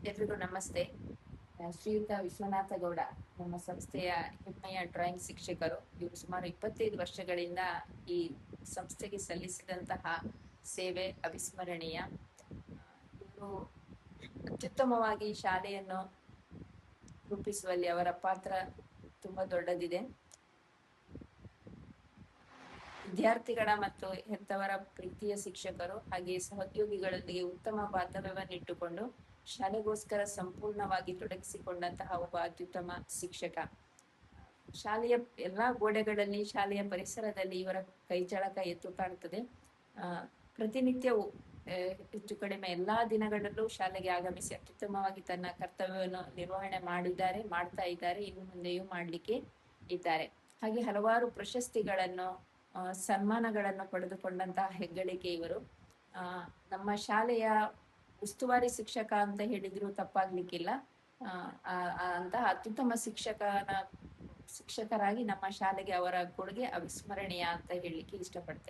ಎಲ್ರಿಗೂ ನಮಸ್ತೆ. ಶ್ರೀಯುತ ವಿಶ್ವನಾಥ ಗೌಡ ನಮ್ಮ ಸಂಸ್ಥೆಯ ಹೆಮ್ಮೆಯ ಡ್ರಾಯಿಂಗ್ ಶಿಕ್ಷಕರು. ಇವರು ಸುಮಾರು 25 ವರ್ಷಗಳಿಂದ ಈ ಸಂಸ್ಥೆಗೆ ಸಲ್ಲಿಸಿದಂತಹ ಸೇವೆ ಅವಿಸ್ಮರಣೀಯ. ಇವರು ಅತ್ಯುತ್ತಮವಾಗಿ ಶಾಲೆಯನ್ನು ರೂಪಿಸುವಲ್ಲಿ ಅವರ ಪಾತ್ರ ತುಂಬಾ ದೊಡ್ಡದಿದೆ. ವಿದ್ಯಾರ್ಥಿಗಳ ಮತ್ತು ಹೆತ್ತವರ ಪ್ರೀತಿಯ ಶಿಕ್ಷಕರು, ಹಾಗೆ ಸಹೋದ್ಯೋಗಿಗಳೊಂದಿಗೆ ಉತ್ತಮ ಬಾಂಧವ್ಯವನ್ನಿಟ್ಟುಕೊಂಡು ಶಾಲೆಗೋಸ್ಕರ ಸಂಪೂರ್ಣವಾಗಿ ತೊಡಗಿಸಿಕೊಂಡಂತಹ ಒಬ್ಬ ಅತ್ಯುತ್ತಮ ಶಿಕ್ಷಕ. ಶಾಲೆಯ ಎಲ್ಲಾ ಗೋಡೆಗಳಲ್ಲಿ, ಶಾಲೆಯ ಪರಿಸರದಲ್ಲಿ ಇವರ ಕೈಚಳಕ ಎದ್ದು ಕಾಣುತ್ತದೆ. ಪ್ರತಿನಿತ್ಯವೂ ಹೆಚ್ಚು ಕಡಿಮೆ ಎಲ್ಲಾ ದಿನಗಳಲ್ಲೂ ಶಾಲೆಗೆ ಆಗಮಿಸಿ ಅತ್ಯುತ್ತಮವಾಗಿ ತನ್ನ ಕರ್ತವ್ಯವನ್ನು ನಿರ್ವಹಣೆ ಮಾಡ್ತಾ ಇದ್ದಾರೆ, ಇನ್ನು ಮುಂದೆಯೂ ಮಾಡ್ಲಿಕ್ಕೆ ಇದ್ದಾರೆ. ಹಾಗೆ ಹಲವಾರು ಪ್ರಶಸ್ತಿಗಳನ್ನು, ಸನ್ಮಾನಗಳನ್ನು ಪಡೆದುಕೊಂಡಂತಹ ಹೆಗ್ಗಳಿಕೆ ಇವರು. ನಮ್ಮ ಶಾಲೆಯ ಉಸ್ತುವಾರಿ ಶಿಕ್ಷಕ ಅಂತ ಹೇಳಿದ್ರು ತಪ್ಪಾಗ್ಲಿಕ್ಕಿಲ್ಲ. ಅಂತಹ ಅತ್ಯುತ್ತಮ ಶಿಕ್ಷಕರಾಗಿ ನಮ್ಮ ಶಾಲೆಗೆ ಅವರ ಕೊಡುಗೆ ಅವಿಸ್ಮರಣೀಯ ಅಂತ ಹೇಳಲಿಕ್ಕೆ ಇಷ್ಟಪಡ್ತೇನೆ.